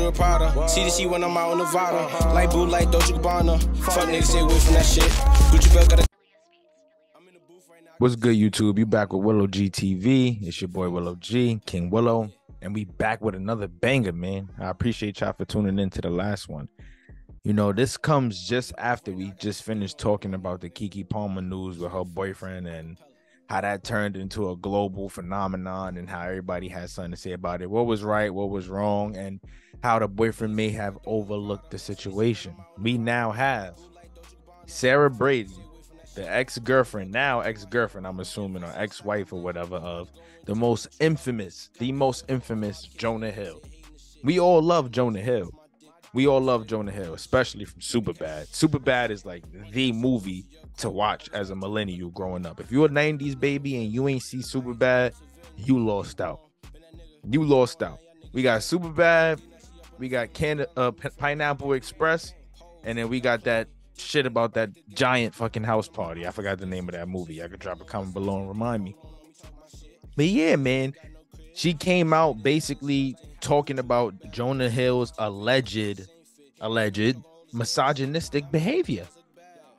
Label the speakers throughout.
Speaker 1: dream of Prada. CDC when I'm out in Nevada. Like boo, like Dolce Gabbana. Fuck niggas, stay away from that shit. Gucci belt got a...
Speaker 2: What's good, YouTube? You back with Willow GTV. It's your boy Willow G, King Willow, and we back with another banger, man. I appreciate y'all for tuning in to the last one. You know, this comes just after we just finished talking about the Keke Palmer news with her boyfriend and how that turned into a global phenomenon and how everybody has something to say about it. What was right, what was wrong, and how the boyfriend may have overlooked the situation. We now have Sarah Brady, the ex-girlfriend, now ex-girlfriend, I'm assuming, or ex-wife or whatever, of the most infamous Jonah Hill. We all love Jonah Hill. We all love Jonah Hill, especially from Superbad. Superbad is like the movie to watch as a millennial growing up. If you're a 90s baby and you ain't see Superbad, you lost out. You lost out. We got Superbad, we got Pineapple Express, and then we got that shit about that giant fucking house party. I forgot the name of that movie. I could drop a comment below and remind me. But yeah, man, she came out basically talking about Jonah Hill's alleged misogynistic behavior.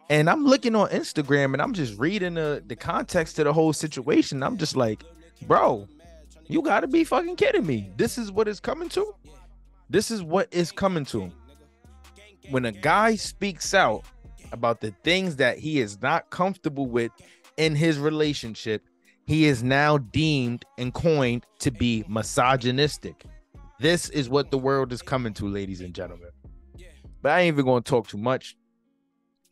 Speaker 2: And I'm looking on Instagram and I'm just reading the context to the whole situation. I'm just like, bro, you gotta be fucking kidding me. This is what it's coming to? This is what is coming to. When a guy speaks out about the things that he is not comfortable with in his relationship, he is now deemed and coined to be misogynistic. This is what the world is coming to, ladies and gentlemen. But I ain't even going to talk too much.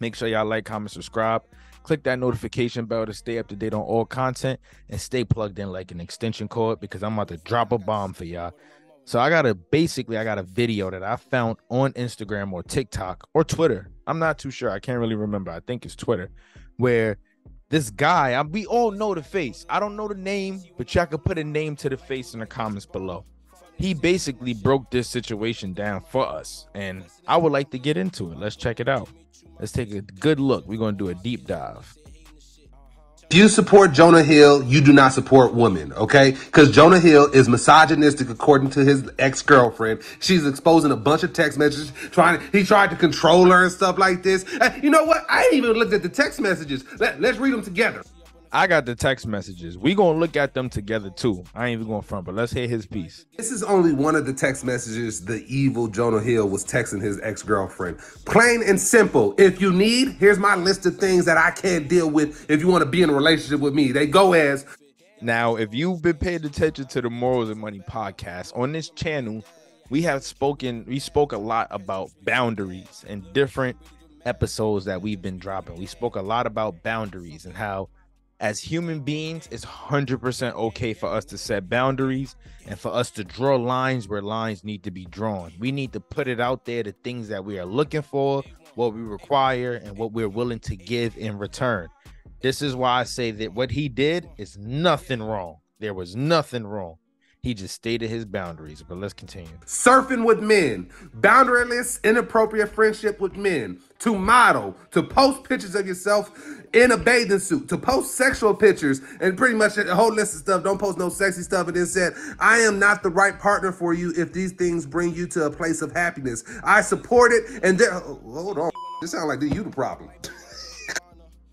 Speaker 2: Make sure y'all like, comment, subscribe. Click that notification bell to stay up to date on all content and stay plugged in like an extension cord because I'm about to drop a bomb for y'all. So I got a video that I found on Instagram or TikTok or Twitter. I'm not too sure. I can't really remember. I think it's Twitter, where this guy, we all know the face. I don't know the name, but y'all could put a name to the face in the comments below. He basically broke this situation down for us, and I would like to get into it. Let's check it out. Let's take a good look. We're going to do a deep dive.
Speaker 3: If you support Jonah Hill, you do not support women, okay? Because Jonah Hill is misogynistic according to his ex-girlfriend. She's exposing a bunch of text messages. He tried to control her and stuff like this. You know what? I ain't even looked at the text messages. Let's read them together.
Speaker 2: I got the text messages. We gonna look at them together too. I ain't even going front, but let's hear his piece.
Speaker 3: This is only one of the text messages the evil Jonah Hill was texting his ex-girlfriend. Plain and simple. If you need, here's my list of things that I can't deal with if you want to be in a relationship with me. They go as...
Speaker 2: Now, if you've been paying attention to the Morals and Money podcast, on this channel, we spoke a lot about boundaries in different episodes that we've been dropping. We spoke a lot about boundaries and how as human beings, it's 100% okay for us to set boundaries and for us to draw lines where lines need to be drawn. We need to put it out there, the things that we are looking for, what we require, and what we're willing to give in return. This is why I say that what he did is nothing wrong. There was nothing wrong. He just stated his boundaries, but let's continue.
Speaker 3: Surfing with men, boundaryless, inappropriate friendship with men, to model, to post pictures of yourself in a bathing suit, to post sexual pictures, and pretty much a whole list of stuff. Don't post no sexy stuff. And then said, I am not the right partner for you if these things bring you to a place of happiness. I support it. And there, hold on. This sounds like you the problem.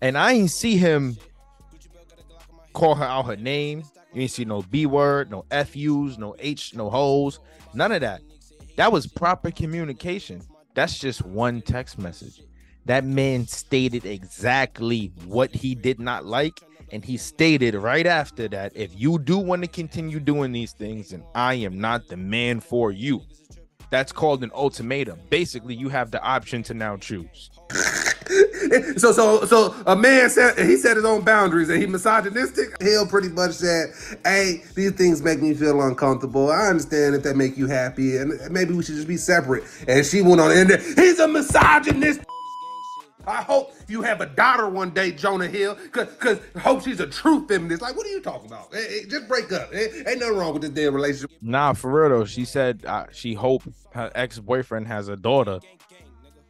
Speaker 2: And I ain't see him call her out her name. You ain't see no B word, no FUs, no H, no hoes, none of that. That was proper communication. That's just one text message. That man stated exactly what he did not like, and he stated right after that, if you do want to continue doing these things, then I am not the man for you. That's called an ultimatum. Basically, you have the option to now choose.
Speaker 3: So a man said, he set his own boundaries and he misogynistic. Hill pretty much said, hey, these things make me feel uncomfortable. I understand if that make you happy and maybe we should just be separate. And she went on in there, he's a misogynist. I hope you have a daughter one day, Jonah Hill, because I hope she's a true feminist. Like, what are you talking about? Just break up. Ain't nothing wrong with this damn relationship.
Speaker 2: Nah, for real though. She said she hoped her ex-boyfriend has a daughter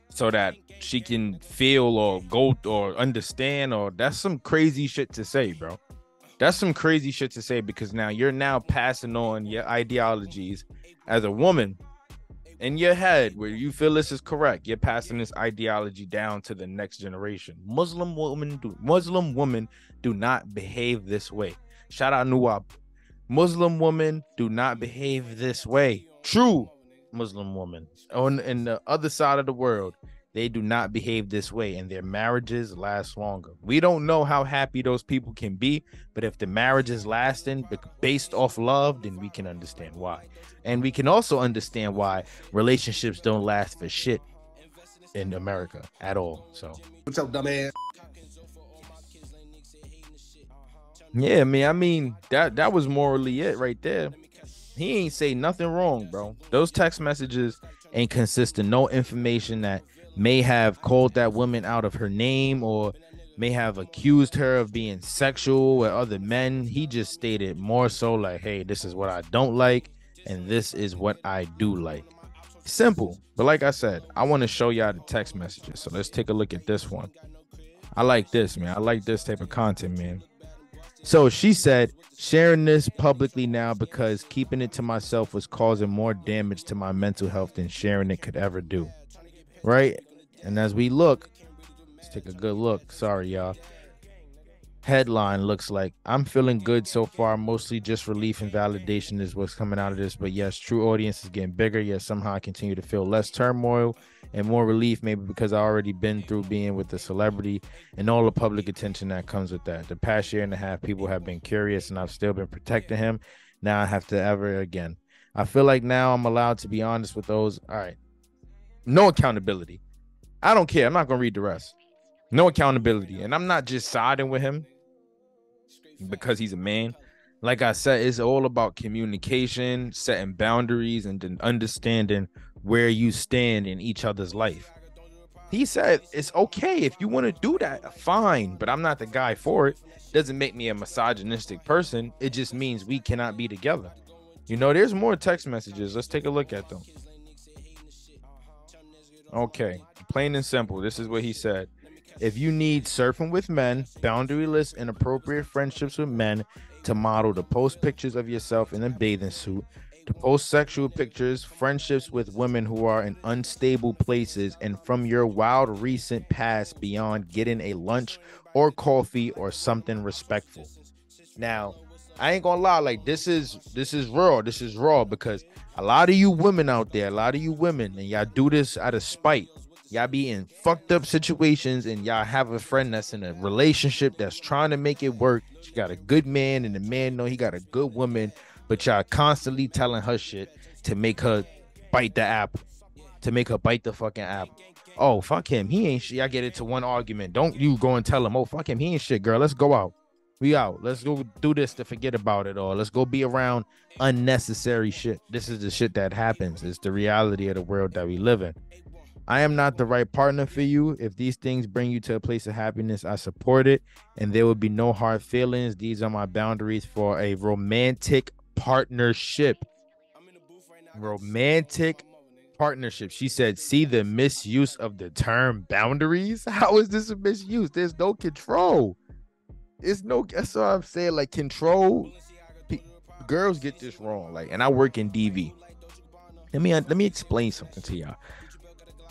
Speaker 2: so that she can feel or go or understand, or that's some crazy shit to say, bro. That's some crazy shit to say, because now you're passing on your ideologies as a woman in your head where you feel this is correct, you're passing this ideology down to the next generation. Muslim women do not behave this way. Shout out Nuwab. Muslim women do not behave this way. True Muslim women on in the other side of the world, they do not behave this way, and their marriages last longer. We don't know how happy those people can be, but if the marriage is lasting based off love, then we can understand why. And we can also understand why relationships don't last for shit in America at all. So
Speaker 3: What's up, dumbass?
Speaker 2: yeah, man. I mean, that was morally it right there. He ain't say nothing wrong, bro. Those text messages ain't consistent. No information that may have called that woman out of her name or may have accused her of being sexual with other men. He just stated more so like, hey, this is what I don't like, and this is what I do like. Simple. But like I said, I want to show y'all the text messages. So let's take a look at this one. I like this, man. I like this type of content, man. So she said, sharing this publicly now because keeping it to myself was causing more damage to my mental health than sharing it could ever do. Right? And as we look, let's take a good look. Sorry, y'all. Headline looks like, I'm feeling good so far. Mostly just relief and validation is what's coming out of this. But yes, true audience is getting bigger. Yet somehow I continue to feel less turmoil and more relief, maybe because I already been through being with the celebrity and all the public attention that comes with that. The past year and a half, people have been curious and I've still been protecting him. Now I have to ever again. I feel like now I'm allowed to be honest with those. All right. No accountability. I don't care. I'm not going to read the rest. No accountability. And I'm not just siding with him because he's a man. Like I said, it's all about communication, setting boundaries, and then understanding where you stand in each other's life. He said it's okay if you want to do that, fine, but I'm not the guy for it. Doesn't make me a misogynistic person. It just means we cannot be together. You know, there's more text messages. Let's take a look at them. Okay, plain and simple. This is what he said. If you need surfing with men, boundaryless, inappropriate friendships with men, to model, to post pictures of yourself in a bathing suit, to post sexual pictures, friendships with women who are in unstable places, and from your wild recent past beyond getting a lunch or coffee or something respectful. Now, I ain't gonna lie, like this is raw because a lot of you women out there, and y'all do this out of spite. Y'all be in fucked up situations and y'all have a friend that's in a relationship that's trying to make it work. She got a good man and the man know he got a good woman, but y'all constantly telling her shit to make her bite the apple, to make her bite the fucking apple. Oh, fuck him. He ain't shit. Y'all get into one argument. Don't you go and tell him, oh, fuck him. He ain't shit, girl. Let's go out. We out. Let's go do this to forget about it all. Let's go be around unnecessary shit. This is the shit that happens. It's the reality of the world that we live in. I am not the right partner for you. If these things bring you to a place of happiness, I support it, and there will be no hard feelings. These are my boundaries for a romantic partnership. Romantic partnership. She said, see the misuse of the term boundaries? How is this a misuse? There's no control. It's no, that's what I'm saying. Like, control. Girls get this wrong. Like, and I work in DV. Let me explain something to y'all.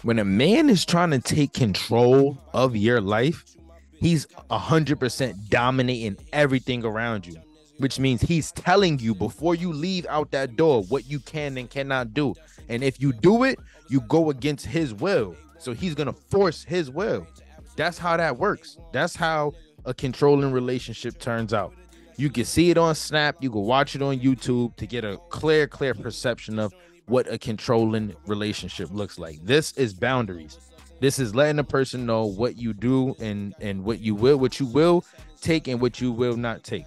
Speaker 2: When a man is trying to take control of your life, he's 100% dominating everything around you, which means he's telling you before you leave out that door what you can and cannot do. And if you do it, you go against his will. So he's going to force his will. That's how that works. That's how a controlling relationship turns out. You can see it on Snap. You can watch it on YouTube to get a clear perception of what a controlling relationship looks like. This is boundaries. This is letting a person know what you do and what you will take and what you will not take.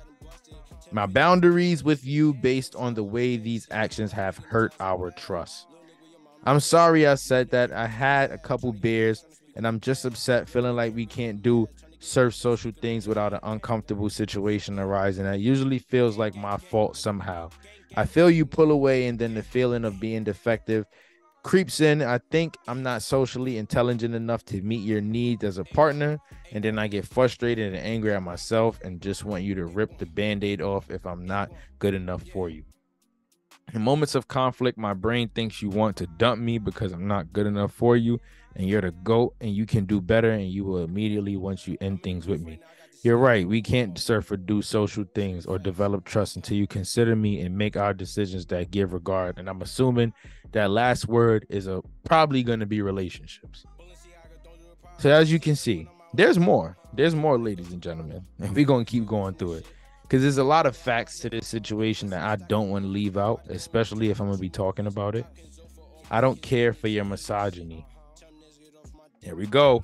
Speaker 2: My boundaries with you based on the way these actions have hurt our trust. I'm sorry I said that. I had a couple beers and I'm just upset, feeling like we can't do surf social things without an uncomfortable situation arising. That usually feels like my fault somehow. I feel you pull away and then the feeling of being defective creeps in. I think I'm not socially intelligent enough to meet your needs as a partner. And then I get frustrated and angry at myself and just want you to rip the band-aid off if I'm not good enough for you. In moments of conflict, my brain thinks you want to dump me because I'm not good enough for you, and you're the GOAT, and you can do better, and you will immediately once you end things with me. You're right. We can't surf or do social things or develop trust until you consider me and make our decisions that give regard. And I'm assuming that last word is probably going to be relationships. So as you can see, there's more. There's more, ladies and gentlemen. And we're going to keep going through it. Because there's a lot of facts to this situation that I don't want to leave out, especially if I'm going to be talking about it. I don't care for your misogyny. Here we go.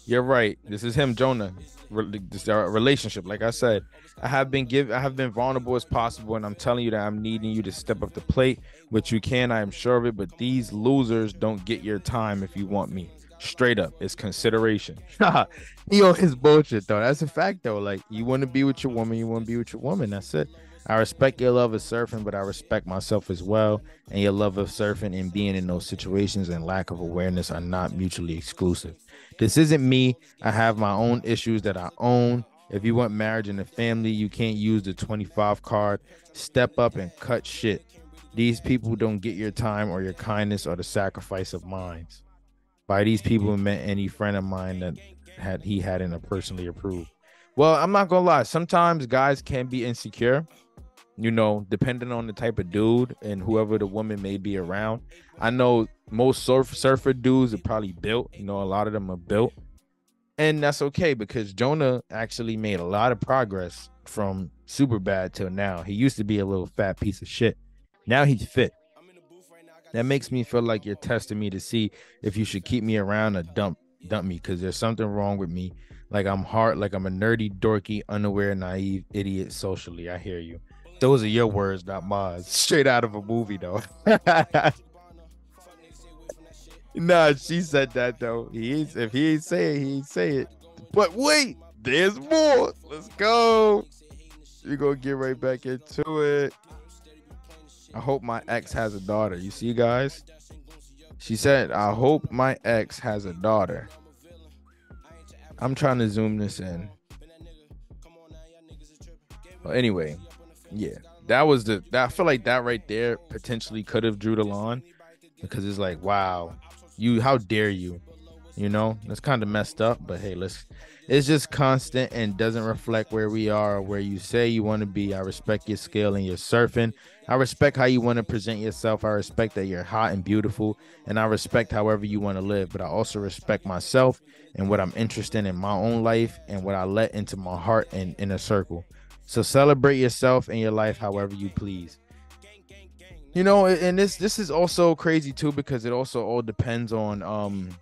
Speaker 2: You're right. This is him, Jonah. This relationship. Like I said, I have been vulnerable as possible, and I'm telling you that I'm needing you to step up the plate, which you can. I am sure of it. But these losers don't get your time if you want me. Straight up, it's consideration. Yo, his bullshit though. That's a fact though. Like, you want to be with your woman, you want to be with your woman. That's it. I respect your love of surfing, but I respect myself as well. And your love of surfing and being in those situations and lack of awareness are not mutually exclusive. This isn't me. I have my own issues that I own. If you want marriage and a family, you can't use the 25 card. Step up and cut shit. These people don't get your time or your kindness or the sacrifice of mine. By these people meant any friend of mine that he hadn't personally approved. Well, I'm not gonna lie. Sometimes guys can be insecure, you know, depending on the type of dude and whoever the woman may be around. I know most surfer dudes are probably built. You know, a lot of them are built. And that's okay because Jonah actually made a lot of progress from super bad till now. He used to be a little fat piece of shit. Now he's fit. That makes me feel like you're testing me to see if you should keep me around or dump me, because there's something wrong with me. Like I'm a nerdy, dorky, unaware, naive idiot socially. I hear you. Those are your words, not mine. Straight out of a movie, though. Nah, she said that though. If he ain't say it, he ain't say it. But wait, there's more. Let's go. We're gonna get right back into it. I hope my ex has a daughter. You see, guys? She said, I hope my ex has a daughter. I'm trying to zoom this in. Well, anyway, yeah. I feel like that right there potentially could have drew the line, because it's like, wow, how dare you? You know, that's kind of messed up, but hey, it's just constant and doesn't reflect where we are or where you say you want to be. I respect your skill and your surfing. I respect how you want to present yourself. I respect that you're hot and beautiful, and I respect however you want to live, but I also respect myself and what I'm interested in my own life and what I let into my heart and inner circle. So celebrate yourself and your life however you please. You know, and this is also crazy too, because it also all depends on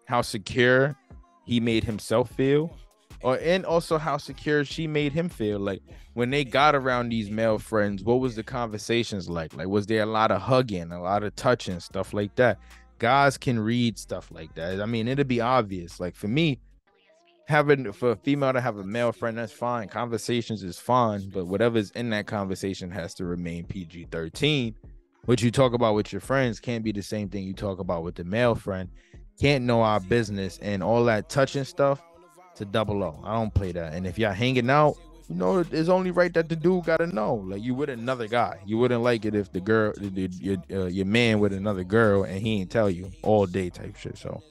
Speaker 2: how secure he made himself feel, and also how secure she made him feel. Like, when they got around these male friends, what was the conversations like? Like, was there a lot of hugging, a lot of touching, stuff like that? Guys can read stuff like that. I mean, it'd be obvious. Like, for me, for a female to have a male friend, that's fine. Conversations is fine, but whatever's in that conversation has to remain PG-13. What you talk about with your friends can't be the same thing you talk about with the male friend. Can't know our business, and all that touching stuff. It's a double O. I don't play that. And if y'all hanging out, you know, it's only right that the dude gotta know. Like, you with another guy, you wouldn't like it if the girl, your man with another girl, and he ain't tell you all day type shit. So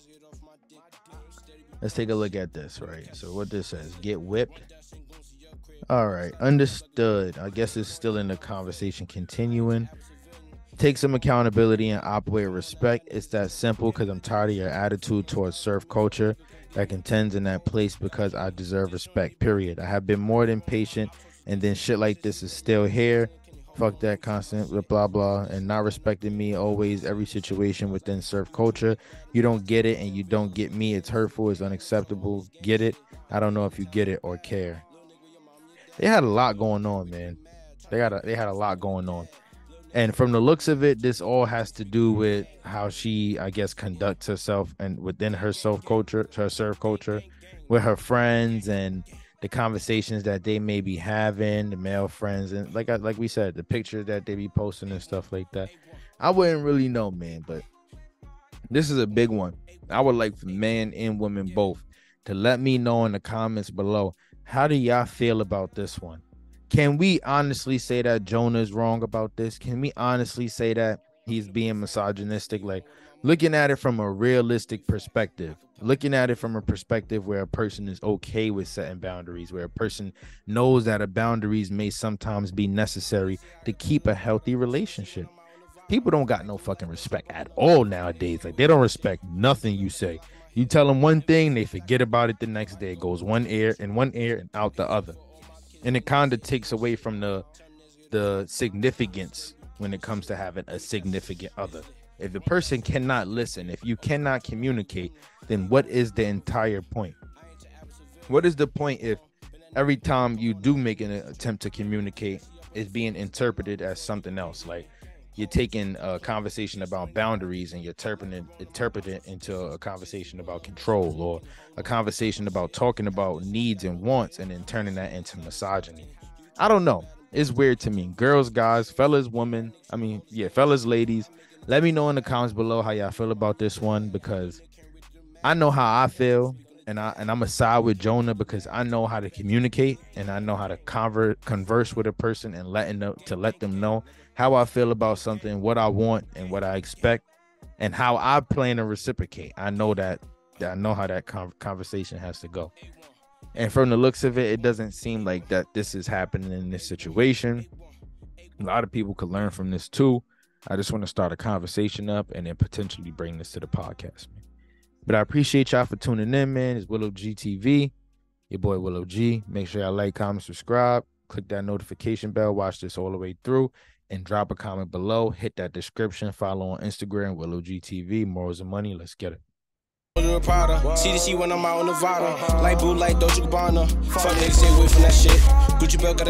Speaker 2: let's take a look at this, right? So what this says: get whipped. All right, understood. I guess it's still in the conversation continuing. Take some accountability and operate with respect. It's that simple, because I'm tired of your attitude towards surf culture that contends in that place because I deserve respect, period. I have been more than patient, and then shit like this is still here. Fuck that constant blah blah and not respecting me always, every situation within surf culture. You don't get it and you don't get me. It's hurtful, it's unacceptable. Get it? I don't know if you get it or care. They had a lot going on, man. They had a lot going on. And from the looks of it, this all has to do with how she, I guess, conducts herself and within her surf culture, with her friends and the conversations that they may be having, the male friends, and like we said, the pictures that they be posting and stuff like that. I wouldn't really know, man, but this is a big one. I would like for men and women both to let me know in the comments below, how do y'all feel about this one? Can we honestly say that Jonah is wrong about this? Can we honestly say that he's being misogynistic? Like, looking at it from a realistic perspective, looking at it from a perspective where a person is okay with setting boundaries, where a person knows that a boundaries may sometimes be necessary to keep a healthy relationship. People don't got no fucking respect at all nowadays. Like, they don't respect nothing you say. You tell them one thing, they forget about it the next day. It goes one ear and out the other. And it kind of takes away from the significance when it comes to having a significant other. If the person cannot listen, if you cannot communicate, then what is the entire point? What is the point if every time you do make an attempt to communicate, it's being interpreted as something else? Like, you're taking a conversation about boundaries and you're interpreting it into a conversation about control, or a conversation about talking about needs and wants and then turning that into misogyny. I don't know. It's weird to me. Girls, guys, fellas, women. Fellas, ladies. Let me know in the comments below how y'all feel about this one, because I know how I feel, and I'm a side with Jonah because I know how to communicate and I know how to converse with a person and let them know how I feel about something, what I want and what I expect, and how I plan to reciprocate. I know how that conversation has to go. And from the looks of it, it doesn't seem like that this is happening in this situation. A lot of people could learn from this too. I just want to start a conversation up and then potentially bring this to the podcast, man. But I appreciate y'all for tuning in, man. It's Willow G TV, your boy Willow G. Make sure y'all like, comment, subscribe, click that notification bell, watch this all the way through, and drop a comment below. Hit that description. Follow on Instagram, Willow G TV. Morals and money. Let's get it.
Speaker 1: CDC when I'm out in Nevada. Like boo, like Dolce Gabbana. Fuck niggas, stay away from that shit. Gucci belt got a